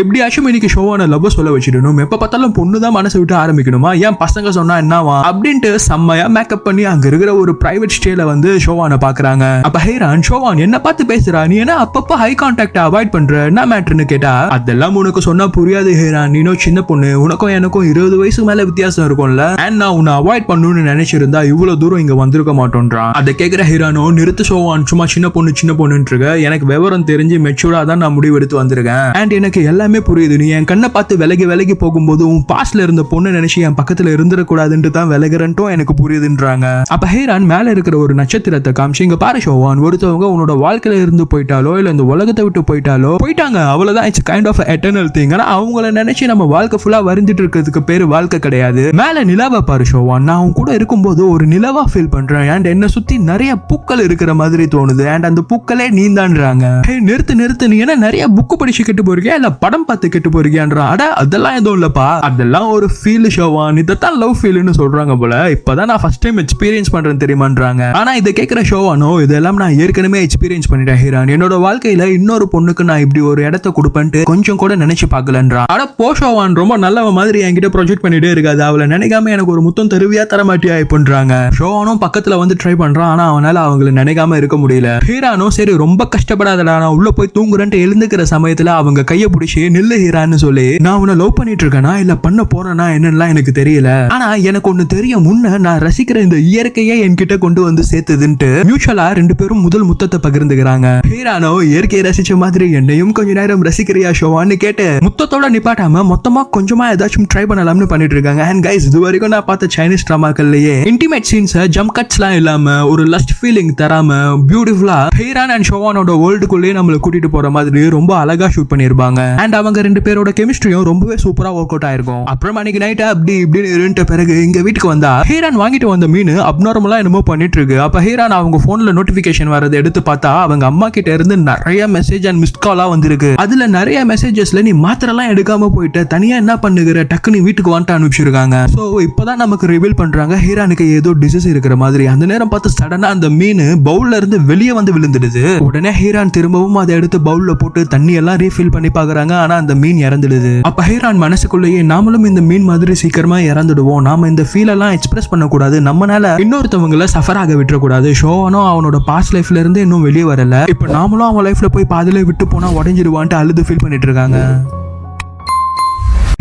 எப்படியாச்சும் இன்னைக்கு ஷோவான லவ் சொல்ல வச்சிடணும், எப்ப பார்த்தாலும் பொண்ணுதான் மனசை விட்டு ஆரம்பிக்கணுமா, ஏன் பசங்க சொன்னா என்னவா அப்படின்ட்டு செம்மையா மேக்கப் பண்ணி அங்க இருக்கிற ஒரு பிரைவேட் ஸ்டேல வந்து ஷோவான பாக்குறாங்க. அப்ப ஹேரான் ஷோவான் என்ன பார்த்து பேசுறா, நீ என்ன அப்பப்ப ஹை கான்டாக்ட் அவாய்ட் பண்ற, என்ன மேட்டர்னு கேட்டா, அதெல்லாம் உனக்கு சொன்னா புரியாது ஹேரான், நீனும் சின்ன பொண்ணு, உனக்கும் எனக்கும் 20 வயசுக்கு மேல வித்தியாசம் இருக்கும்ல, அண்ட் நான் உன்னை அவாய்ட் பண்ணணும்னு நினைச்சிருந்தா இவ்வளவு தூரம் இங்க வந்திருக்க மாட்டோன்றான். அதை கேட்கிற ஹீரானோ, நிறுத்து ஷோவான், சும்மா சின்ன பொண்ணுன்னு இருக்க, எனக்கு விவரம் தெரிஞ்சு மெச்சூர்டா தான் நான் முடிவு எடுத்து வந்திருக்கேன், அண்ட் எனக்கு எல்லாமே புரியுது, நீ என் கண்ணை பார்த்து விலகி போகும்போது உன் பாஸ்ட்ல இருந்த பொண்ணு நினைச்சு என் பக்கத்துல இருந்துடக்கூடாதுன்ட்டு தான் விலகிறன்ட்டும் எனக்கு புரியுதுன்றாங்க. அப்ப ஹீரான் மேல இருக்கிற ஒரு நட்சத்திரத்தை காமிச்சு, இங்க பாரு ஷோவான், ஒருத்தவங்க உன்னோட வாழ்க்கையில இருந்து போயிட்டாலோ இல்ல இந்த உலகத்தை விட்டு போயிட்டாலோ போயிட்டாங்க, அவ்வளவுதான், it's kind of eternal thing. ஆனா அவங்கள நினைச்சு நம்ம வாழ்க்கை ஃபுல்லா வருந்துட்டு இருக்கிறதுக்கு பேரு வாழ்க்கை கிடையாது. மேல நிலாவை பாரு ஷோவான், நான் உன் கூட இருக்கும்போது ஒரு நிலவா ஃபீல் பண்றேன், அண்ட் என்ன சுத்தி நிறைய பூக்கள் இருக்கிற மாதிரி தோணுது, அண்ட் அந்த பூக்களே நீந்தான்றாங்க. நிறுத்து, நீ என்ன நிறைய புக்கு படிச்சு கெட்டு போறியா இல்ல படம் பார்த்து கெட்டு போறியான்றா. அட அதெல்லாம் எதுவும் இல்லப்பா, அதெல்லாம் ஒரு ஃபீல் ஷோவான், இதான் லவ் ஃபீல்னு சொல்றாங்க போல, இப்பதான் நான் ஃபர்ஸ்ட் டைம் எக்ஸ்பீரியன்ஸ் பண்றேன் தெரியுமான்றாங்க. ஆனா இதை கேட்கிற ஷோவானோ, இதெல்லாம் நான் ஏற்கனவே எக்ஸ்பீரியன்ஸ் பண்ணிட்டேன் ஹீரான், என்னோட வாழ்க்கையில இன்னொரு பொண்ணுக்கு நான் இப்படி ஒரு இடத்த கொடுப்பேன்ட்டு கொஞ்சம் கூட நினைச்சு பார்க்கலன்றான். அட போ ஷோவான், ரொம்ப நல்லவ மாதிரி என்கிட்ட ப்ரொஜெக்ட் பண்ணிட்டே இருக்காது, அவளை நினைக்காம எனக்கு ஒரு முத்தம் தருவியா தரமாட்டியா இப்பன்றாங்க. ஷோவானும் பக்கத்துல வந்து ட்ரை பண்றான், ஆனா அவனால அவங்களை நினைக்காம இருக்க முடியல. ஹீரானோ, சரி ரொம்ப கஷ்டப்படாதடா, நான் உள்ள போய் தூங்குறேன்ட்டு எழுந்துக்கிற சமயத்துல அவங்க கையை பிடிச்சி, நில்லு ஹீரான்னு சொல்லி, நான் உன்னை லவ் பண்ணிட்டு இருக்கேனா இல்ல பண்ண போறேனா என்னன்னு எனக்கு தெரியல, ஆனா எனக்கு ஒண்ணு தெரியும், முன்ன நான் ரசிக்கிற இந்த இயற்கையை என்கிட்ட கொண்டு வந்து சேர்த்ததுன்ட்டு மியூச்சுவலா ரெண்டு பேரும் முதல் முத்தத்தை பகிர்ந்துக்கிறாங்க. ஹீரானோ, இயற்கையை ரசிச்ச மாதிரி என்னையும் கொஞ்ச நேரம் ரசிக்கிறியா ஷோவான்னு கேட்டு முத்தத்தோட நிப்பாட்டாம மொத்தமா கொஞ்சமா ஏதாச்சும் ட்ரை பண்ணலாம்னு பண்ணிட்டு இருக்காங்க. அண்ட் கைஸ், இது வரைக்கும் நான் பார்த்த சைனீஸ் டிராமாக்கள்லயே இன்டிமேட் சீன்ஸ் ஜம்ப் கட்ஸ்லாம் இல்லாம ஒரு லஸ்ட் ஃபீலிங் தராம பியூட்டிஃபுல்லா ஹீரான் அண்ட் ஷோவானோட வேர்ல்டுக்குள்ளே நம்மள கூட்டிட்டு போற மாதிரி ரொம்ப அழகா ஷூட் பண்ணிருப்பாங்க. அண்ட் அவங்க ரெண்டு பேரோட கெமிஸ்ட்ரியும் ரொம்பவே சூப்பரா ஒர்க் அவுட் ஆயிருக்கும். அப்புறம் அன்னைக்கு நைட் அப்படி இப்படின்னு இருந்த பிறகு இங்க வீட்டுக்கு வந்தா ஹீரான் வாங்கிட்டு வந்த மீன் அப்நார்மலா என்னமோ பண்ணிட்டு இருக்கு. அப்ப ஹீரான் அவங்க போன்ல நோட்டிபிகேஷன் வரதை எடுத்து பார்த்தா அவங்க அம்மா கிட்ட இருந்து நிறைய மெசேஜ் அண்ட் மிஸ்ட் காலா வந்திருக்கு. அதுல நிறைய மெசேஜஸ்ல நீ மாத்திரலாம் எடுக்காம போயிட்டு தனியா என்ன பண்ணுகிற, டக்குனு வீட்டுக்கு வந்துட்டு அனுப்பிச்சிருக்காங்க. சோ இப்பதான் நமக்கு ரிவீல் பண்றாங்க ஹீரானுக்கு ஏதோ டிசீஸ் இருக்கிற மாதிரி. அந்த நேரம் பார்த்து சடனா அந்த மீன் பவுல்ல இருந்து வெளியே வந்து விழுந்துடுது. உடனே ஹீரான் திரும்பவும் அதை எடுத்து பவுல்ல போட்டு தண்ணி எல்லாம் ரீஃபில் பண்ணி பாக்குறாங்க. ஆனா அந்த மீன் இறந்துடுது. அப்ப ஹீரான் மனசுக்குள்ளேயே, நாமளும் இந்த மீன் மாதிரி சீக்கிரமா இறந்துடுவோம், நாம இந்த ஃபீல் எல்லாம் எக்ஸ்பிரஸ் பண்ண கூடாது, நம்மனால இன்னொருத்தவங்களை சஃபர் ஆக விட்டுறக்கூடாது. ஷோவானும் அவனோட பாஸ்ட் லைஃப்ல இருந்து இன்னும் வெளியே வரல, இப்ப நாமளும் அவன் லைஃப்ல போய் பாதிலே விட்டு போனா உடஞ்சிடுவான்ட்டு அழுது ஃபீல் பண்ணிட்டு இருக்காங்க.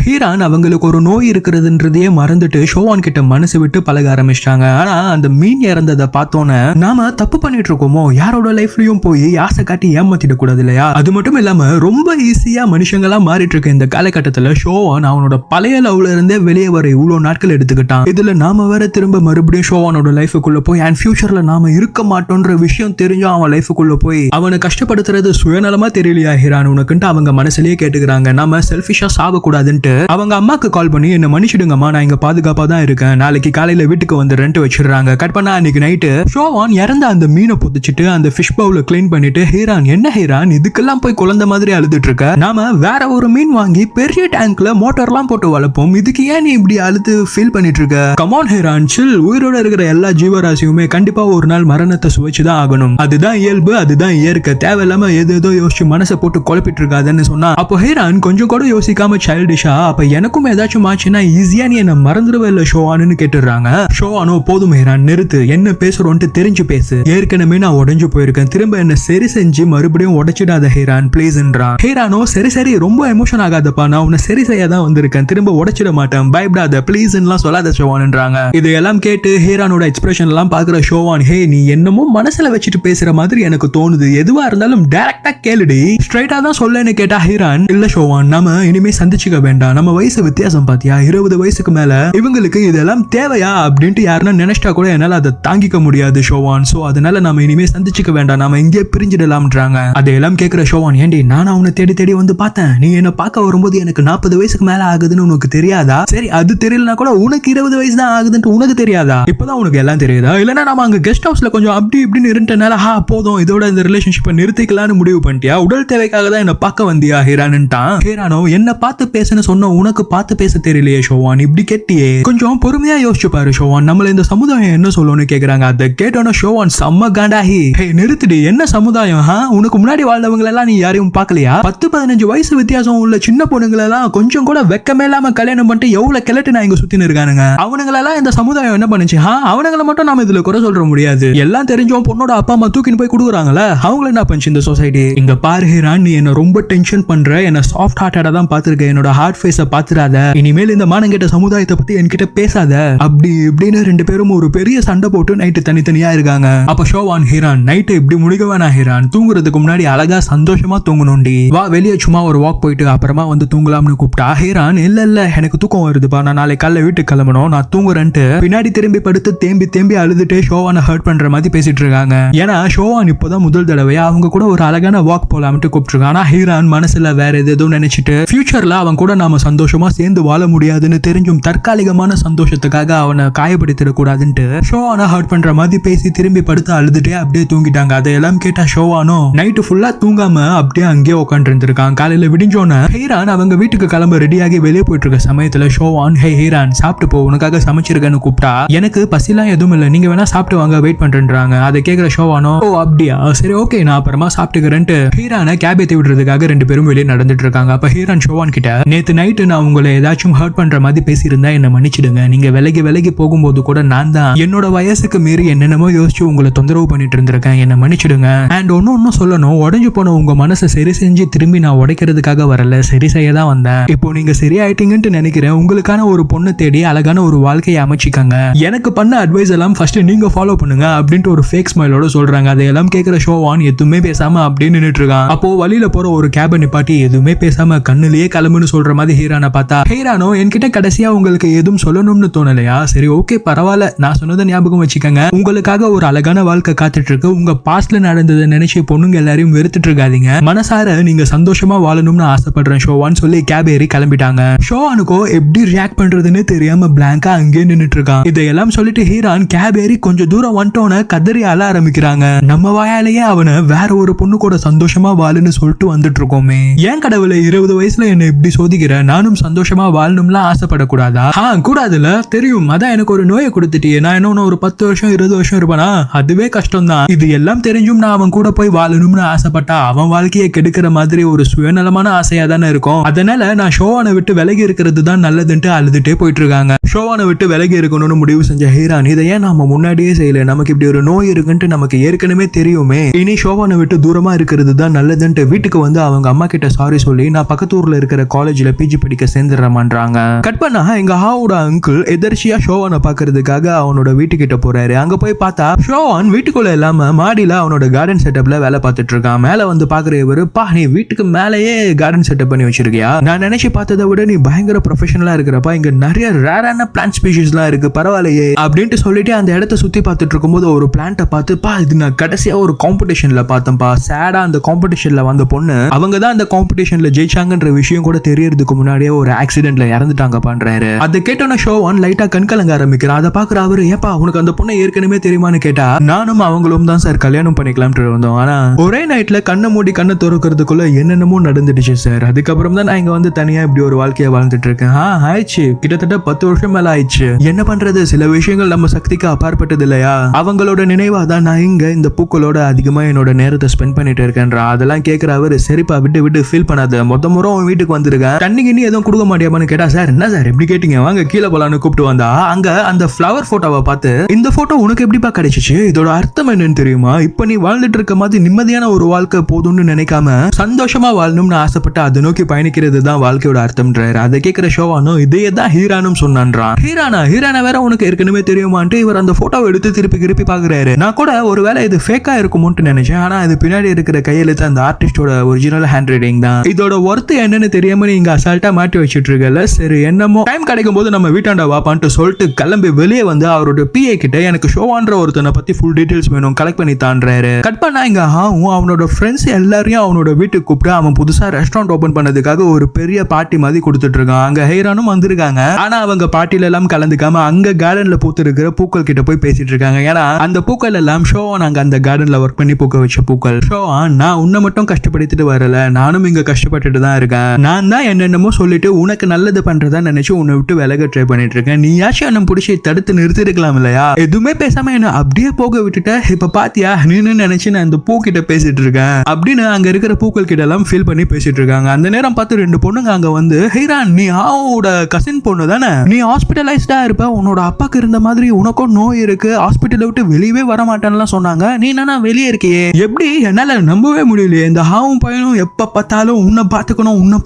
ஹீரான் அவங்களுக்கு ஒரு நோய் இருக்கிறதுன்றதையே மறந்துட்டு ஷோவான் கிட்ட மனசு விட்டு பழக ஆரம்பிச்சிட்டாங்க. ஆனா அந்த மீன் இறந்ததை பார்த்தோன்னே நாம தப்பு பண்ணிட்டு இருக்கோமோ, யாரோட லைஃப்லயும் போய் ஆசை காட்டி ஏமாத்திட கூடாது இல்லையா. அது மட்டும் இல்லாம ரொம்ப ஈஸியா மனுஷங்களா மாறிட்டு இருக்க இந்த காலகட்டத்துல ஷோவான் அவனோட பழைய லவ்ல இருந்தே வெளியே வர இவ்வளவு நாட்கள் எடுத்துக்கிட்டான். இதுல நாம வேற திரும்ப மறுபடியும் ஷோவானோட லைஃபுக்குள்ள போய் அண்ட் ஃபியூச்சர்ல நாம இருக்க மாட்டோன்ற விஷயம் தெரிஞ்சும் அவன் லைஃபுக்குள்ள போய் அவனை கஷ்டப்படுத்துறது சுயநலமா தெரியலையா ஹீரான் உனக்குன்ட்டு அவங்க மனசுலயே கேட்டுக்கிறாங்க. நாம செல்ஃபிஷா சாகக்கூடாதுன்ட்டு அவங்க அம்மாக்கு கால் பண்ணி, என்ன மன்னிச்சிடுங்கம்மா, நான் இங்க பாதுகாப்பா தான் இருக்கேன், நாளைக்கு காலையில வீட்டுக்கு வந்து ரெண்ட் வச்சிடுறாங்க. கட் பண்ணா அன்னைக்கு நைட்டு ஷோவான் இறந்த அந்த மீனை புதிச்சிட்டு அந்த ஃபிஷ் பவுல கிளீன் பண்ணிட்டு, ஹீரான் என்ன ஹீரான் இதுக்கெல்லாம் போய் குழந்தை மாதிரி அழுதுட்டு இருக்க, நாம வேற ஒரு மீன் வாங்கி பெரிய டேங்க்ல மோட்டார்லாம் போட்டு வளர்ப்போம், இதுக்கு ஏன் நீ இப்படி அழுது ஃபீல் பண்ணிட்டு இருக்க, கமான் ஹீரான் சில், உயிரோட இருக்கிற எல்லா ஜீவராசியுமே கண்டிப்பா ஒரு நாள் மரணத்தை சுவைச்சுதான் ஆகணும், அதுதான் இயல்பு, அதுதான் இயற்கை, தேவையில்லாம ஏதோ யோசிச்சு மனசை போட்டு குழப்பிட்டு இருக்காதுன்னு சொன்னா. அப்போ ஹீரான் கொஞ்சம் கூட யோசிக்காம சைல்டிஷா, அப்ப எனக்கும் ஏதாச்சும் ஆச்சுன்னா ஈஸியா நீ என்ன மறந்துடுவே இல்ல ஷோவானு கேட்டுறாங்க. ஷோவானோ, போதும் ஹீரான் நிறுத்து, என்ன பேசுறோன்ட்டு தெரிஞ்சு பேசு, ஏற்கனவே நான் உடைஞ்சு போயிருக்கேன், திரும்ப என்ன சரி செஞ்சு மறுபடியும் உடைச்சிடாத ஹீரான் ப்ளீஸ்ன்றான். ஹீரானோ, சரி ரொம்ப எமோஷன் ஆகாதப்பா, நான் உன்னை சரி செய்ய தான் வந்திருக்கேன், திரும்ப உடைச்சிட மாட்டேன், பயப்படாத ப்ளீஸ்லாம் சொல்லாத ஷோவான்ன்றாங்க. இதையெல்லாம் கேட்டு ஹீரானோட எக்ஸ்பிரஷன் எல்லாம் பாக்குற ஷோவான், ஹே நீ என்னமோ மனசுல வச்சுட்டு பேசுற மாதிரி எனக்கு தோணுது, எதுவா இருந்தாலும் டைரக்டா கேளுடி, ஸ்ட்ரைட்டா தான் சொல்லேன்னு கேட்டா ஹீரான், இல்ல ஷோவான் நாம இனிமே சந்திச்சுக்க வேண்டாம், நம்ம வயசு வித்தியாசம் பாத்தியா, 20 வயசுக்கு மேல இவங்களுக்கு இதெல்லாம் தேவையா அப்படின்ட்டு யாருன்னா நினைச்சிட்டா கூட என்னால அதை தாங்கிக்க முடியாது ஷோவான், சோ அதனால நாம இனிமே சந்திச்சுக்க வேண்டாம், நாம இங்கே பிரிஞ்சிடலாம்ன்றாங்க. அதையெல்லாம் கேட்கிற ஷோவான், ஏண்டி நான் அவனை தேடி வந்து பார்த்தேன், நீ என்ன பார்க்க வரும்போது எனக்கு 40 வயசுக்கு மேல ஆகுதுன்னு உனக்கு தெரியாதா, சரி அது தெரியலனா கூட உனக்கு 20 வயசு தான் ஆகுதுன்னு உனக்கு தெரியாதா, இப்பதான் உனக்கு எல்லாம் தெரியுதா, இல்லன்னா நாம அங்க கெஸ்ட் ஹவுஸ்ல கொஞ்சம் அப்படி இப்படின்னு இருந்தனால போதும் இதோட இந்த ரிலேஷன்ஷிப்பை நிறுத்திக்கலாம்னு முடிவு பண்ணிட்டியா, உடல் தேவைக்காக தான் என்ன பார்க்க வந்தியா ஹீரான்ட்டான். ஹீரானோ, என்ன பார்த்து பேசுன்னு சொன்ன சொன்ன உனக்கு பார்த்து பேச தெரியலையே ஷோவான், இப்படி கேட்டியே, கொஞ்சம் பொறுமையா யோசிச்சு பாரு ஷோவான், நம்மள இந்த சமுதாயம் என்ன சொல்லணும்னு கேக்குறாங்க. அதை கேட்டோன்னா ஷோவான் செம்ம காண்டாகி, ஹே நிறுத்துடி, என்ன சமுதாயம், உனக்கு முன்னாடி வாழ்ந்தவங்க எல்லாம் நீ யாரையும் பார்க்கலையா? 10-15 வயசு வித்தியாசம் உள்ள சின்ன பொண்ணுங்களெல்லாம் கொஞ்சம் கூட வெக்கமே இல்லாம கல்யாணம் பண்ணிட்டு எவ்வளவு கிளட்டு நான் இங்க சுத்தின்னு இருக்கானுங்க. அவனுங்களெல்லாம் இந்த சமுதாயம் என்ன பண்ணுச்சு? அவனுங்களை மட்டும் நாம இதுல குறை சொல்ற முடியாது. எல்லாம் தெரிஞ்சோம் பொண்ணோட அப்பா அம்மா தூக்கின்னு போய் கொடுக்குறாங்களே, அவங்கள என்ன பண்ணுச்சு இந்த சொசைட்டி? இங்க பாரு ஹீரான், நீ என்ன ரொம்ப டென்ஷன் பண்ற, என்ன சாஃப்ட் ஹார்ட்டடா தான் பாத்துருக்க, என்னோட ஹார்ட் ஃபேஸ பாத்துறாத, இனிமேல் இந்த மானங்கெட்ட சமுதாயத்தை பத்தி என்கிட்ட பேசாத, அப்படி இப்படின்னு 2 பேரும் ஒரு பெரிய சண்டை போட்டு நைட்டு தனித்தனியா இருக்காங்க. அப்ப ஷோவான், ஹீரான் நைட்டு இப்படி முடிக்க வேணா ஹீரான், தூங்குறதுக்கு முன்னாடி அழகா சந்தோஷமா தூங்கணும்டி, வா வெளியே சும்மா ஒரு வாக் போயிட்டு அப்புறமா வந்து தூங்கலாம்னு கூப்பிட்டா. ஹீரான், இல்ல எனக்கு தூக்கம் வருதுப்பா, நான் நாளை காலைல வீட்டுக்கு கிளம்பணும், நான் தூங்குறேன்ட்டு பின்னாடி திரும்பி படுத்து தேம்பி தேம்பி அழுதுட்டே ஷோவான ஹர்ட் பண்ற மாதிரி பேசிட்டு இருக்காங்க. ஏன்னா ஷோவான் இப்பதான் முதல் தடவையா அவங்க கூட ஒரு அழகான வாக் போலாம்னு கூப்பிட்டுருக்கான். ஆனா ஹீரான் மனசுல வேற ஏதோ நினைச்சிட்டு ஃபியூச்சர்ல அவன் கூட நாம சந்தோஷமா சேர்ந்து வாழ முடியாதுன்னு தெரிஞ்சும் தற்காலிகமான சந்தோஷத்துக்காக அவனை காயப்படுத்திடக் கூடாதுன்ட்டு ஷோவான ஹர்ட் பண்ற மாதிரி பேசி திரும்பி படுத்து அழுதுட்டே அப்படியே தூங்கிட்டாங்க. அதையெல்லாம் கேட்டா ஷோவானோ நைட்டு ஃபுல்லா தூங்காம அப்படியே அங்கேயே உட்காந்து இருந்திருக்கான். காலையில விடிஞ்சோன்னு ஹீரான் அவங்க வீட்டுக்கு கிளம்ப ரெடியாகி வெளியே போயிட்டு இருக்க சமயத்துல ஷோவான், ஹே ஹீரான் சாப்பிட்டு போ, உனக்காக சமைச்சிருக்கேன்னு கூப்பிட்டா. எனக்கு பசிலாம் எதுவும் இல்லை, நீங்க வேணா சாப்பிட்டு வாங்க, வெயிட் பண்றேன்றாங்க. அதை கேட்கிற ஷோவானோ, ஓ அப்படியா, சரி ஓகே நான் அப்புறமா சாப்பிட்டுக்கிறேன்ட்டு ஹீரானை கேப் ஏத்தி விடுறதுக்காக 2 பேரும் வெளியே நடந்துட்டு இருக்காங்க. அப்ப ஹீரான் ஷோவான் கிட்ட, நேத்து நைட்டு நான் உங்களை ஏதாச்சும் ஹர்ட் பண்ற மாதிரி பேசியிருந்தா என்ன மன்னிச்சிடுங்க, நீங்க விலகி போகும்போது கூட நான் தான் என்னோட வயசுக்கு மீறி என்னென்னமோ யோசிச்சு உங்களை தொந்தரவு பண்ணிட்டு இருந்திருக்கேன், என்ன மன்னிச்சிடுங்க. அண்ட் ஒன்னும் சொல்லணும், உடஞ்சு போன உங்க மனசை சரி செஞ்சு திரும்பி நான் உடைக்கிறதுக்காக வரல, சரி செய்ய தான் வந்தேன். இப்போ நீங்க சரியாயிட்டீங்கன்னு நினைக்கிறேன், உங்களுக்கான ஒரு பொண்ணு தேடி அழகான ஒரு வாழ்க்கையை அமைச்சிக்கங்க, எனக்கு பண்ண அட்வைஸ் எல்லாம் ஃபர்ஸ்ட் நீங்க ஃபாலோ பண்ணுங்க அப்படின்ட்டு ஒரு ஃபேக் ஸ்மைலோட சொல்றாங்க. அதையெல்லாம் கேட்கிற ஷோவான் எதுவுமே பேசாம அப்படியே நின்னுட்டு இருக்கான். அப்போ வழியில போற ஒரு கேபை நிப்பாட்டி எதுவுமே பேசாம கண்ணுலயே கிளம்புன்னு சொல்ற மாதிரி ஹீரானை பார்த்தா, ஹீரானோ என்கிட்ட கடைசியா உங்களுக்கு எதுவும் சொல்லணும்னு தோணலையா? சரி ஓகே பரவாயில்ல, நான் சொன்னதை ஞாபகம் வச்சுக்கங்க, உங்களுக்காக ஒரு அழகான வாழ்க்கை காத்துட்டு இருக்கு, உங்க பாஸ்ட்ல நடந்ததை நினைச்சு பொண்ணுங்க எல்லாரையும் வெறுத்துட்டு இருக்காதீங்க, மனசார நீங்க சந்தோஷமா வாழணும்னு ஆசைப்படுறேன் ஷோவான் சொல்லி கேப் ஏறி கிளம்பிட்டாங்க. ஷோவானுக்கோ எப்படி ரியாக்ட் பண்றதுன்னு தெரியாம பிளாங்கா அங்கேயே நின்னுட்டு இருக்கான். இதையெல்லாம் சொல்லிட்டு ஹீரான் கேப் ஏறி கொஞ்சம் தூரம் வந்துட்டோன்னு கதறி அழ ஆரம்பிக்கிறாங்க. நம்ம வாயாலேயே அவனை வேற ஒரு பொண்ணு கூட சந்தோஷமா வாழுன்னு சொல்லிட்டு வந்துட்டு இருக்கோமே, ஏன் கடவுளை 20 வயசுல என்ன இப்படி சோதிக்கிற, நானும் சந்தோஷமா வாழணும்லாம் ஆசைப்படக்கூடாதா? கூடாதுல தெரியும், அதான் எனக்கு ஒரு நோயை கொடுத்துட்டியே, நான் இன்னொன்னு ஒரு 10 வருஷம் 20 வருஷம் இருப்பானா, அதுவே கஷ்டம் தான். இது எல்லாம் தெரிஞ்சும் நான் அவன் கூட போய் வாழணும்னு ஆசைப்பட்டா அவன் வாழ்க்கையை கெடுக்கிற மாதிரி ஒரு சுயநலமான ஆசையா தானே இருக்கும். அதனால நான் ஷோவானை விட்டு விலகி இருக்கிறது தான் நல்லதுன்ட்டு அழுதுட்டே போயிட்டு இருக்காங்க. ஷோவானை விட்டு விலகி இருக்கணும்னு முடிவு செஞ்ச ஹீரான், இதை ஏன் நாம முன்னாடியே செய்யல, நமக்கு இப்படி ஒரு நோய் இருக்குன்ட்டு நமக்கு ஏற்கனவே தெரியுமே, இனி ஷோவானை விட்டு தூரமா இருக்கிறது தான் நல்லதுன்ட்டு வீட்டுக்கு வந்து அவங்க அம்மா கிட்ட சாரி சொல்லி நான் பக்கத்து ஊர்ல இருக்கிற காலேஜ்ல பிஜி படிக்க சேர்ந்துடுறமான்றாங்க. கட் பண்ணா எங்க ஹாவோட அங்கிள் எதர்ச்சியா ஷோவானை பாக்குறதுக்காக அவனோட வீட்டுக்கிட்ட போறாரு. அங்க போய் பார்த்தா ஷோவான் வீட்டுக்குள்ள இல்லாம மாடியில அவனோட கார்டன் செட்டப்ல வேலை பார்த்துட்டு இருக்கான். மேல வந்து பாக்குற இவரு, பா நீ வீட்டுக்கு மேலேயே கார்டன் செட்டப் பண்ணி வச்சிருக்கியா, நான் நினைச்சு பார்த்ததை விட நீ பயங்கர ப்ரொஃபஷனலா இருக்கிறப்பா, இங்க நிறைய ரேரான பிளான்ட் ஸ்பீஷிஸ்லாம் இருக்கு, பரவாயில்லையே அப்படின்ட்டு சொல்லிட்டு அந்த இடத்த சுத்தி பார்த்துட்டு இருக்கும்போது ஒரு பிளான்ட்டை பார்த்து, பா இது நான் கடைசியா ஒரு காம்படிஷன்ல பார்த்தேன்ப்பா, சேடா அந்த காம்படிஷன்ல வந்த பொண்ணு அவங்க தான் அந்த காம்படிஷன்ல ஜெயிச்சாங்கன்ற விஷயம் கூட தெரியறதுக்கு முன்னாடியே ஒரு ஆக்சிடென்ட்ல இறந்துட்டாங்க பண்றாரு. அதை கேட்டோன்னா ஷோவான் லைட்டா கண்கலங்க ஆரம்பிக்கிறான். அதை பாக்குற அவரு, ஏப்பா உனக்கு அந்த பொண்ணை ஏற்கனவே தெரியுமான்னு கேட்டா, நானும் அவங்களும் தான் சார் கல்யாணம் பண்ணிக்கலாம்னு இருந்தோம், ஆனா ஒரே நைட்ல கண்ணை மூடி கண்ணை திறக்கிறதுக்குள்ள என்னென்னமோ நடந்துடுச்சு சார், அதுக்கப்புறம் தான் நான் இங்க வந்து தனியா இப்படி ஒரு வாழ்க்கையை வாழ்ந்துட்டு இருக்கேன். ஆயிடுச்சு, கிட்டத்தட்ட 10 வருஷம் மேல ஆயிடுச்சு, என்ன பண்றது, சில விஷயங்கள் நம்ம சக்திக்கு அப்பாற்பட்டது இல்லையா, அவங்களோட நினைவா தான் நான் இங்க இந்த பூக்களோட அதிகமா என்னோட நேரத்தை ஸ்பெண்ட் பண்ணிட்டு இருக்கேன்றா. அதெல்லாம் கேட்கிற அவரு, சரிப்பா விட்டு ஃபீல் பண்ணாத, மொத்த முறை உன் வீட்டுக்கு வந்திருக்கேன், கண்ணிக்கு நீ எதுவும் கொடுக்க மாட்டியாமான்னு கேட்டா, சார் என்ன சார் எப்படி கேட்டீங்க, வாங்க கீழே போலான்னு கூப்பிட்டு வந்தா அங்க அந்த ஃபிளவர் போட்டோவை பார்த்து, இந்த போட்டோ உனக்கு எப்படிப்பா கிடைச்சிச்சு, இதோட அர்த்தம் என்னன்னு தெரியுமா, இப்ப நீ வாழ்ந்துட்டு இருக்க மாதிரி நிம்மதியான ஒரு வாழ்க்கை போதும்னு நினைக்காம சந்தோஷமா வாழணும்னு ஆசைப்பட்டு அதை நோக்கி பயணிக்கிறது தான் வாழ்க்கையோட அர்த்தம்ன்றாரு. அதை கேட்கிற ஷோவானோ இதையே தான் ஹீரானும் சொன்னான்றான். ஹீரானா வேற உனக்கு ஏற்கனவே தெரியுமான்ட்டு இவர் அந்த போட்டோவை எடுத்து திருப்பி பாக்குறாரு. நான் கூட ஒருவேளை இது ஃபேக்கா இருக்குமோன்னு நினைச்சேன், ஆனா இது பின்னாடி இருக்கிற கையெழுத்து அந்த ஆர்டிஸ்டோட ஒரிஜினல் ஹேண்ட் ரைட்டிங் தான், இதோட ஒர்த் என்னன்னு தெரியாம நீங்க அசால்ட்டா மாட்டி வச்சிட்டு இருக்கல, சரி என்னமோ டைம் கிடைக்கும் போது நம்ம வீட்டாண்ட வாப்பான்ட்டு சொல்லிட்டு கிளம்பி வெளியே வந்து அவரோட பிஏ கிட்ட எனக்கு ஷோவான்ற ஒருத்தனை பத்தி ஃபுல் டீடைல்ஸ் வேணும் கலெக்ட் பண்ணி தான்றாரு. கட் பண்ணா இங்க அவனோட ஃப்ரெண்ட்ஸ் எல்லாரையும் அவனோட வீட்டுக்கு கூப்பிட்டு அவன் புதுசா ரெஸ்டாரண்ட் ஓபன் பண்ணதுக்காக ஒரு பெரிய பார்ட்டி மாதிரி கொடுத்துட்டு இருக்கான். அங்க ஹீரானும் வந்திருக்காங்க, ஆனா அவங்க பார்ட்டில எல்லாம் கலந்துக்காம அங்க கார்டன்ல பூத்து இருக்கிற பூக்கள் கிட்ட போய் பேசிட்டு இருக்காங்க. ஏன்னா அந்த பூக்கள் எல்லாம் ஷோவான் அங்க அந்த கார்டன்ல ஒர்க் பண்ணி பூக்க வச்ச பூக்கள். ஷோவான், நான் உன்னை மட்டும் கஷ்டப்படுத்திட்டு வரல, நானும் இங்க கஷ்டப்பட்டுட்டு தான் இருக்கேன், நான் தான் என்னென்னமோ என்னென்னமோ சொல்லிட்டு உனக்கு நல்லது பண்றதா நினைச்சு உன்னை விட்டு விலக ட்ரை பண்ணிட்டு இருக்கேன். நீயாச்சும் என்ன பிடிச்சி தடுத்து நிறுத்திருக்கலாம் இல்லையா? எதுவுமே பேசாம என்ன அப்படியே போக விட்டுட்ட. இப்ப பாத்தியா நீன்னு நினைச்சு நான் இந்த பூ கிட்ட பேசிட்டு இருக்கேன் அப்படின்னு அங்க இருக்கிற பூக்கள் கிட்ட எல்லாம் ஃபீல் பண்ணி பேசிட்டு இருக்காங்க. அந்த நேரம் பார்த்து 2 பொண்ணுங்க அங்க வந்து, ஹீரான் நீ ஆவோட கசின் பொண்ணு தானே, நீ ஹாஸ்பிட்டலைஸ்டா இருப்ப, உன்னோட அப்பாக்கு இருந்த மாதிரி உனக்கும் நோய் இருக்கு, ஹாஸ்பிட்டலை விட்டு வெளியவே வர மாட்டேன்னு சொன்னாங்க, நீ என்னன்னா வெளியே இருக்கியே, எப்படி என்னால நம்பவே முடியலையே, இந்த ஹாவும் பையனும் எப்ப பார்த்தாலும் உன்னை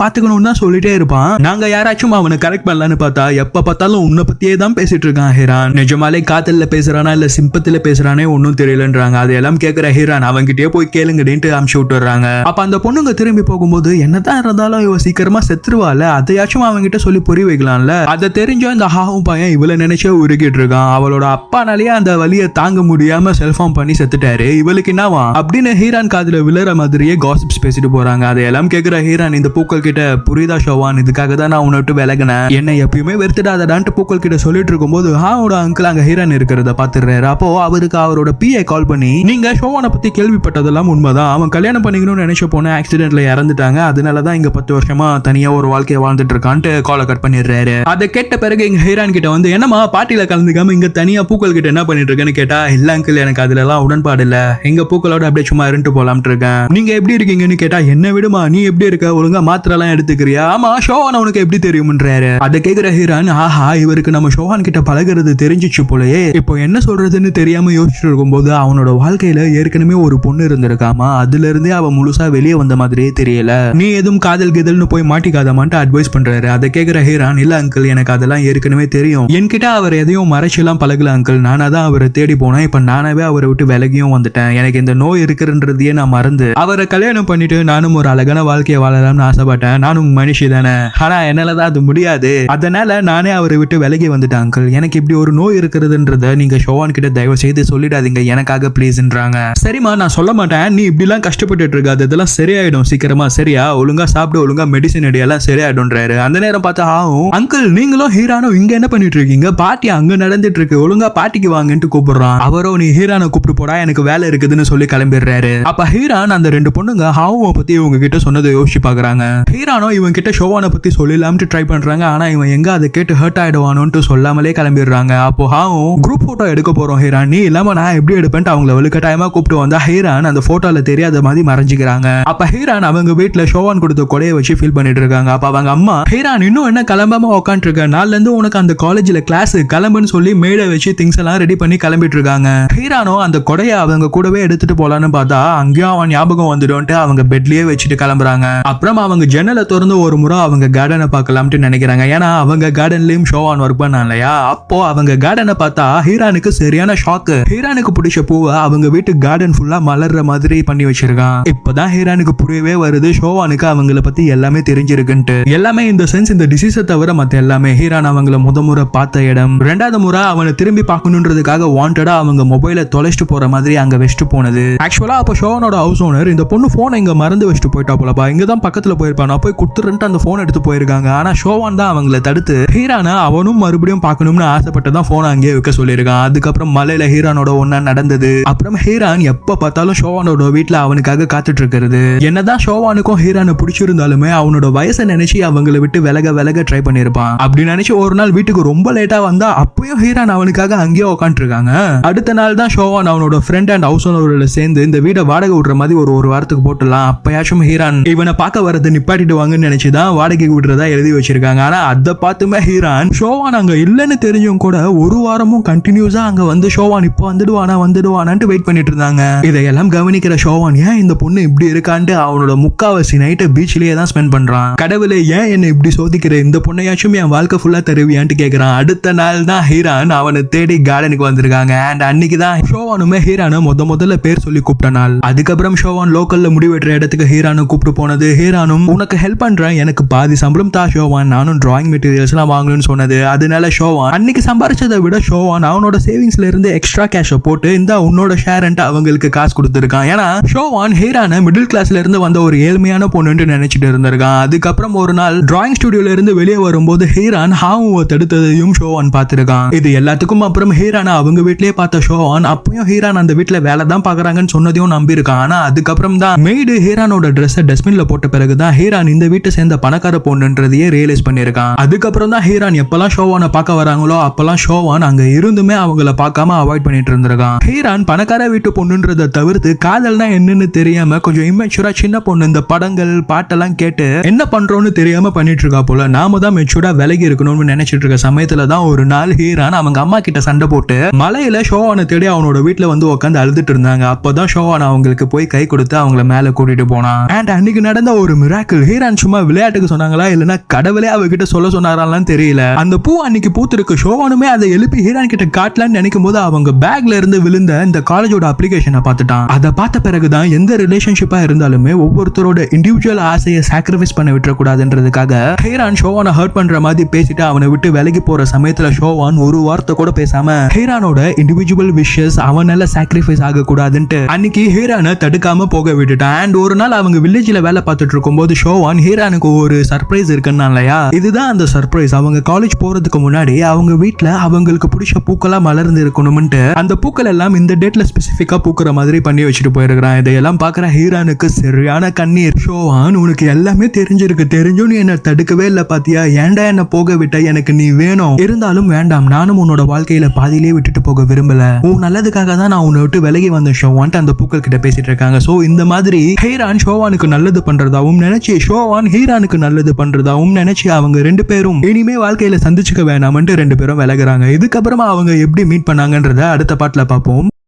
பாத்துக்கணும் தான் சொல்லிட்டே இருப்பான். நாங்க யாராச்சும் அவனை கரெக்ட் பண்ணலான்னு பார்த்தா எப்ப பார்த்தாலும் உன்னை பத்தியே தான் பேசிட்டு இருக்கான் ஹீரான். நிஜமாலே காதல்ல பேசுறானா இல்ல சிம்பத்தில பேசுறானே ஒன்னும் தெரியலன்றாங்க. அதையெல்லாம் கேட்கிற ஹீரான் அவன்கிட்டயே போய் கேளுங்கடின்ட்டு அமுச்சு விட்டுறாங்க. அப்ப அந்த பொண்ணுங்க திரும்பி போகும்போது என்னதான் இருந்தாலும் இவ சீக்கிரமா செத்துருவாள், அதையாச்சும் அவங்கிட்ட சொல்லி புரிய வைக்கலாம்ல. அதை தெரிஞ்ச இந்த ஹாவும் பையன் இவளை நினைச்சே உருகிட்டு இருக்கான். அவளோட அப்பானாலேயே அந்த வலியை தாங்க முடியாம செல்ஃபார்ம் பண்ணி செத்துட்டாரு, இவளுக்கு என்னவா அப்படின்னு ஹீரான் காதுல விழுற மாதிரியே காசிப்ஸ் பேசிட்டு போறாங்க. அதையெல்லாம் கேட்கிற ஹீரான் இந்த பூக்கள் கிட்ட, புரியுதா ஷோவான், இதுக்காக தான் நான் உன்னை விட்டு விலகினேன், என்ன எப்பயுமே வெறுத்துடாதான்ட்டு பூக்கள் கிட்ட சொல்லிட்டு இருக்கும்போது ஹாவோட அங்கிள் அங்க ஹீரான் இருக்கிறத பாத்துறாரு. அப்போ அவருக்கு அவரோட பிஏ கால் பண்ணி, நீங்க ஷோவானை பத்தி கேள்விப்பட்டதெல்லாம் உண்மைதான், அவன் கல்யாணம் பண்ணிக்கணும்னு நினைச்ச போன ஆக்சிடென்ட்ல இறந்துட்டாங்க, அதனாலதான் இங்க 10 வருஷமா தனியா ஒரு வாழ்க்கையை வாழ்ந்துட்டு இருக்கான்ட்டு காலை கட் பண்ணிடுறாரு. அதை கேட்ட பிறகு இங்க ஹீரான் கிட்ட வந்து, என்னமா பார்ட்டியில கலந்துக்காம இங்க தனியா பூக்கள் கிட்ட என்ன பண்ணிட்டு இருக்கேன்னு கேட்டா, இல்ல அங்கிள் எனக்கு அதுல எல்லாம் உடன்பாடு இல்ல, எங்க பூக்களோட அப்படியே சும்மா இருந்துட்டு போலாம்னு இருக்கேன், நீங்க எப்படி இருக்கீங்கன்னு கேட்டா, என்ன விடுமா நீ எப்படி இருக்க, ஒழுங்கா மாத்திரை எல்லாம் எடுத்துக்கிறியா, ஆமா ஷோவான் உனக்கு எப்படி தெரியும்ன்றாரு. அதை கேட்கிற ஹீரான், ஆஹா இவருக்கு நம்ம ஷோவான் கிட்ட பழகிறது தெரிஞ்சிச்சு போலயே, இப்போ என்ன சொல்றதுன்னு தெரியாம யோசிச்சுட்டு இருக்கும்போது அவனோட வாழ்க்கையில ஏற்கனவே ஒரு பொண்ணு இருந்திருக்காமா, அதுல இருந்தே அவ முழுசா வெளியே வந்த மாதிரியே தெரியல, நீ எதுவும் காதல் கிதல்னு போய் மாட்டிக்காதமான்ட்டு அட்வைஸ் பண்றாரு. அதை கேட்கிற ஹீரான், இல்ல அங்கிள் எனக்கு அதெல்லாம் ஏற்கனவே தெரியும், என்கிட்ட அவர் எதையும் மறைச்செல்லாம் பழகல அங்கிள், நானா தான் அவரை தேடி போனேன், இப்ப நானாவே அவரை விட்டு விலகியும் வந்துட்டேன், எனக்கு இந்த நோய் இருக்குன்றதையே நான் மறந்து அவரை கல்யாணம் பண்ணிட்டு நானும் ஒரு அழகான வாழ்க்கையை வாழலாம்னு ஆசைப்பட்டேன், நானும் மனுஷி தானே, ஆனா என்னாலதான் அது முடியாது, அதனால நானே அவரை விட்டு விலகி வந்துட்டேன் அங்கிள், எனக்கு இப்படி ஒரு நோய் இருக்கிறதுன்றத நீங்க ஷோவான் கிட்ட தயவு செய்து சொல்லிடாதீங்க எனக்காக ப்ளீஸ்ன்றாங்க. சரிம்மா நான் சொல்ல மாட்டேன், நீ இப்படிலாம் கஷ்டப்பட்டு இருக்காது, இதெல்லாம் சரியாயிடும் சீக்கிரமா, சரியா ஒழுங்கா சாப்பிட்டு ஒழுங்கா மெடிசன் எல்லாம் சரியாயிடும்ன்றாரு. அந்த நேரம் பார்த்தா ஆகும், அங்கிள் நீங்களும் ஹீரானும் இங்க என்ன பண்ணிட்டு இருக்கீங்க, பார்ட்டி அங்க நடந்துட்டு இருக்கு, ஒழுங்கா பார்ட்டிக்கு வாங்கன்ட்டு கூப்பிடுறான். அவரோ நீ ஹீரானை கூப்பிட்டு போடா எனக்கு வேலை இருக்குதுன்னு சொல்லி கிளம்பிடுறாரு. அப்ப ஹீரான் அந்த 2 பொண்ணுங்க ஹாவை பத்தி இவங்க கிட்ட சொன்னதை யோசிச்சு பாக்குறாங்க. ஹீரானோ இவங்க கிட்ட ஷோவானை பத்தி சொல்லலாம்னு ட்ரை பண்றாங்க, ஆனா இவன் எங்க அதை கேட்டு ஹர்ட் ஆயிடுவானோன்னு சொல்லாமலே கிளம்பிடுறாங்க. அப்போ ஹாவும் குரூப் போட்டோ எடுக்க போறோம் ஹீரான், நீ இல்லாம நான் எப்படி எடுப்பேன்ட்டு அவங்கள வலுக்கட்டாயமா கூப்பிட்டு வந்தா ஹீரான் அந்த போட்டோல தெரியாத மாதிரி மறைஞ்சிக்கிறாங்க. அப்ப ஹீரான் அவங்க வீட்டுல ஷோவான் கொடுத்த கொடையை வச்சு ஃபீல் பண்ணிட்டு இருக்காங்க. அப்ப அவங்க அம்மா, ஹீரான் இன்னும் என்ன கிளம்பாம உட்காந்து இருக்க, நாள்ல இருந்து உனக்கு அந்த காலேஜ்ல கிளாஸ் கிளம்புன்னு சொல்லி மேடை வச்சு திங்ஸ் எல்லாம் ரெடி பண்ணி கிளம்பிட்டு இருக்காங்க. ஹீரானோ அந்த கொடையை அவங்க கூடவே எடுத்துட்டு போலான்னு பார்த்தா அங்கேயும் அவன் ஞாபகம் வந்துடும்ட்டு அவங்க பெட்லயே வச்சுட்டு கிளம்புறாங்க. அப்புறம் அவங்க ஜன்னலை திறந்து ஒரு முறை அவங்க கார்டனை பார்க்கலாம்னு நினைக்கிறாங்க, ஏன்னா அவங்க கார்டன்லயும் ஷோவான் ஒர்க் பண்ணா இல்லையா. அப்போ அவங்க கார்டனை பார்த்தா ஹீரானுக்கு சரியான ஷாக்கு, ஹீரானுக்கு பிடிச்ச பூவை அவங்க வீட்டு கார்டன் ஃபுல்லா மலர்ற மாதிரி பண்ணி வச்சிருக்கான். இப்பதான் ஹீரானுக்கு புரியவே வருது ஷோவானுக்கு அவங்கள பத்தி எல்லாமே தெரிஞ்சிருக்குன்ட்டு. எல்லாமே இந்த சென்ஸ், இந்த டிசீஸை தவிர மத்த எல்லாமே. ஹீரான் அவங்கள முறை பார்த்த இடம், 2வது முறை அவனை திரும்பி பார்க்கணுன்றதுக்காக வாண்டடா அவங்க மொபைலை தொலைச்சிட்டு போற மாதிரி அங்க வச்சுட்டு போனது. ஆக்சுவலா அப்ப ஷோவனோட ஹவுஸ் ஓனர் இந்த பொண்ணு போனை இங்க மறந்து வச்சுட்டு போயிட்டா போலப்பா, இங்கதான் பக்கத்துல போயிருப்பான், நான் போய் குடுத்துறேன்ட்டு அந்த போன் எடுத்து போயிருக்காங்க. ஆனா ஷோவான் தான் அவங்கள தடுத்து ஹீரான அவனும் மறுபடியும் பார்க்கணும்னு ஆசைப்பட்டு தான் போனை அங்கேயே வைக்க சொல்லியிருக்கான். அதுக்கப்புறம் மலையில ஹீரானோட ஒன்னா நடந்தது. அப்புறம் ஹீரான் எப்ப பார்த்தாலும் ஷோவானோட வீட்டுல அவனுக்காக காத்துட்டு இருக்கிறது. என்னதான் ஷோவானுக்கும் ஹீரானை பிடிச்சிருந்தாலுமே அவனோட வயசை நினைச்சு அவங்களை விட்டு விலக ட்ரை பண்ணிருப்பான். அப்படி நினைச்சு ஒரு நாள் வீட்டுக்கு ரொம்ப லேட்டா வந்தா அப்பயும் ஹீரான் அவனுக்காக அங்கேயே உட்காந்து இருக்காங்க. அடுத்த நாள் தான் ஷோவான் அவனோட ஃப்ரெண்ட் அண்ட் ஹவுஸ் ஓனரோட சேர்ந்து இந்த வீட்டை வாடகை விடுற மாதிரி ஒரு வாரத்துக்கு போட்டுலாம். அப்பயாச்சும் ஹீரான் இவனை பார்க்க வரதை நிப்பாட்டிட்டு வாங்கன்னு நினைச்சுதான் வாடகைக்கு விடுறதா எழுதி வச்சிருக்காங்க. ஆனா அதை பார்த்துமே ஹீரான் ஷோவான் அங்க இல்லைன்னு தெரிஞ்சும் கூட ஒரு வாரமும் கண்டினியூஸா அங்க வந்து ஷோவான் இப்போ வந்துடுவானான்ட்டு வெயிட் பண்ணிட்டு இருந்தாங்க. இதையெல்லாம் கவனிக்கிற ஷோவான் ஏன் இந்த பொண்ணு இப்படி இருக்கான்ட்டு அவனோட முக்காவாசி நைட்டை பீச்லயே தான் ஸ்பெண்ட் பண்றான். கடவுளே ஏன் என்ன இப்படி சோதிக்கிற, இந்த பொண்ணையாச்சும் என் வாழ்க்கை ஃபுல்லா தருவியான்ட்டு கேட்கறான். அடுத்த நாள் தான் ஹீரான் அவனை தேடி கார்டனுக்கு வந்திருக்காங்க. அண்ட் அன்னைக்கு தான் ஷோவானுமே ஹீரானை முதல்ல பேர் சொல்லி கூப்பிட்ட நாள். அதுக்கப்புறம் ஷோவான் லோக்கல்ல முடிவெட்டுற இடத்துக்கு ஹீரானு கூப்பிட்டு போனது. ஹீரானும் உனக்கு ஹெல்ப் பண்றேன், எனக்கு பாதி சம்பளம் தான் ஷோவான், நானும் டிராயிங் மெட்டீரியல்ஸ் எல்லாம் வாங்கணும்னு சொன்னது. அதனால ஷோவான் அன்னைக்கு சம்பாரிச்சதை விட ஷோவான் அவனோட சேவிங்ஸ்ல இருந்து எக்ஸ்ட்ரா கேஷ போட்டு இந்த உன்னோட ஷேர் அவங்களுக்கு காசு கொடுத்திருக்கான். ஏன்னா ஷோவான் ஹீரான மிடில் கிளாஸ்ல இருந்து வந்த ஒரு ஏழ்மையான பொண்ணுன்னு நினைச்சிட்டு இருந்திருக்கான். அதுக்கப்புறம் ஒரு நாள் டிராயிங் ஸ்டுடியோல இருந்து வெளியே வரும்போது ஹீரான் ஹாவுவை தடுத்ததையும் ஷோவான் பார்த்திருக்கான். இது எல்லாத்துக்கும் அப்புறம் ஹீரான அவங்க வீட்லயே பார்த்த ஷோவான் அப்பயும் ஹீரான் அந்த வீட்டுல வேலை தான் பாக்குறாங்கன்னு சொன்னதையும் நம்பியிருக்கான். ஆனா அதுக்கப்புறம் தான் மெய்டு ஹீரானோட ட்ரெஸ் டஸ்ட்பின்ல போட்ட பிறகுதான் ஹீரான் இந்த வீட்டை சேர்ந்த பணக்கார பொண்ணுன்றதையே ரியலைஸ் பண்ணிருக்கான். அதுக்கப்புறம் தான் ஹீரான் எப்பெல்லாம் ஷோவானை பார்க்க வராங்களோ அப்பெல்லாம் ஷோவான் அங்க இருந்துமே அவங்கள பார்க்காம அவாய்ட் பண்ணிட்டு இருந்திருக்கான். ஹீரான் பணக்கார வீட்டு பொண்ணுன்றதை தவிர்த்து காதல்னா என்னன்னு தெரியாம கொஞ்சம் இம்மெச்சூரா சின்ன பொண்ணு இந்த படங்கள் பாட்டெல்லாம் கேட்டு என்ன பண்றோம்னு தெரியாம பண்ணிட்டு இருக்கா போல. நாம தான் மெச்சூரா விலகி இருக்கணும்னு நினைச்சிட்டு இருக்க சமயத்துல தான் ஒரு நாள் ஹீரான் அவங்க அம்மா கிட்ட சண்டை போட்டு மலையில ஷோவானை தேடி அவனோட வீட்டுல வந்து உட்காந்து அழுதுட்டு இருந்தாங்க. அப்பதான் ஷோவான் அவங்களுக்கு போய் கை கொடுத்து அவங்கள மேல கூட்டிட்டு போனான். அண்ட் அன்னைக்கு நடந்த ஒரு மிராக்கிள். ஹீரான் சும்மா விளையாட்டுக்கு சொன்னாங்களா இல்லைன்னா கடவுளே அவகிட்ட சொல்ல சொன்னாரான்னு தெரியல. அந்த பூ அன்னைக்கு பூத்திருக்கு. ஷோவானுமே அதை எழுப்பி ஹீரான் கிட்ட காட்டலான்னு நினைக்கும் போது அவங்க பேக்ல இருந்து விழுந்த இந்த காலேஜோட அப்ளிகேஷனை பார்த்துட்டான். அதை பார்த்த பிறகுதான் எந்த ரிலேஷன்ஷிப்பா இருந்தாலுமே ஒவ்வொருத்தரோட இண்டிவிஜுவல் ஆசையை சாக்ரிஃபைஸ் பண்ண விட்டுறக்கூடாதுன்றதுக்காக ஹீரான் ஷோவானை ஹர்ட் பண்ற மாதிரி பேசிட்டு அவனை விட்டு விலகி போற சமயத்துல ஷோவான் ஒரு வார்த்தை கூட பேசாம ஹீரானோட இண்டிவிஜுவல் விஷஸ் அவனால சாக்ரிஃபைஸ் ஆக கூடாதுன்ட்டு அன்னைக்கு ஹீரானை தடுக்காம போக விட்டுட்டான். அண்ட் ஒரு நாள் அவங்க வில்லேஜ்ல வேலை பார்த்துட்டு இருக்கும்போது ஷோவான் ஹீரானுக்கு ஒரு சர்ப்ரைஸ் இருக்குன்னா இல்லையா, இதுதான் அந்த சர்ப்ரைஸ். அவங்க காலேஜ் போறதுக்கு முன்னாடி அவங்க வீட்டுல அவங்களுக்கு பிடிச்ச பூக்கெல்லாம் மலர்ந்து இருக்கணும்ட்டு அந்த பூக்கள் எல்லாம் இந்த டேட்ல ஸ்பெசிபிக்கா பூக்குற மாதிரி பண்ணி வச்சுட்டு போயிருக்கான். இதையெல்லாம் பாக்குற ஹீரானுக்கு சரியான கண்ணீர். ஷோவான் உனக்கு எல்லாமே தெரிஞ்சிருக்கு, தெரிஞ்சும் நீ என்ன தடுக்கவே இல்ல பாத்தியா, ஏன்டா என்ன போக விட்ட, எனக்கு நீ வேணும், இருந்தாலும் வேண்டாம், நானும் உன்னோட வாழ்க்கையில பாதியிலே விட்டுட்டு போக விரும்பல, உன் நல்லதுக்காக தான் நான் உன்னை விட்டு விலகி வந்த ஷோவான் அந்த பூக்கள் கிட்ட பேசிட்டு இருக்காங்க. சோ இந்த மாதிரி ஹீரான் ஷோவானுக்கு நல்லது பண்றதாவும் நினைச்சு ஷோவான் ஹீரானுக்கு நல்லது பண்றதாவும் நினைச்சு அவங்க ரெண்டு பேரும் இனிமே வாழ்க்கையில சந்திச்சுக்க வேணாம்னு ரெண்டு பேரும் விலகுறாங்க. இதுக்கப்புறமா அவங்க எப்படி மீட் பண்ணாங்கன்றத அடுத்த பாட்டுல பார்ப்போம்.